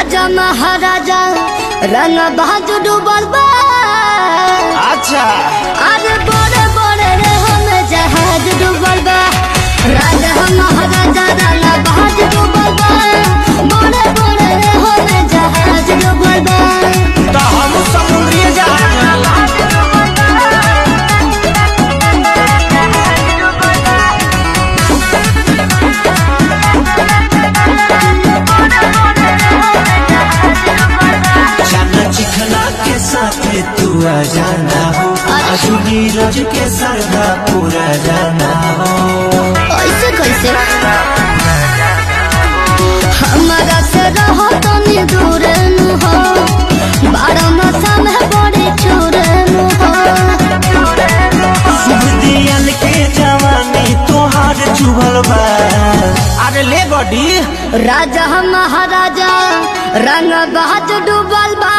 राजा महाराजा रंग बहादुर डूबल बा। अच्छा अरे बड़े बड़े रे हम जहाज डूबल बा। राजा महाराजा रंग बहादुर डूबल बा। बड़े बड़े रे हम जहाज डूबल बा। तो हम समुद्री जहाज के साथ तू आ जाना हो, नीरज के सरधा पूरा जाना हो। ऐसे कैसे हमारा से रहो तो दूर न हो, 12 मासा में बड़े चोर न हो। दियल के जवानी तोहार चुभल बा। अरे ले बॉडी राजा महाराजा रंग बहादुर डूबल बा।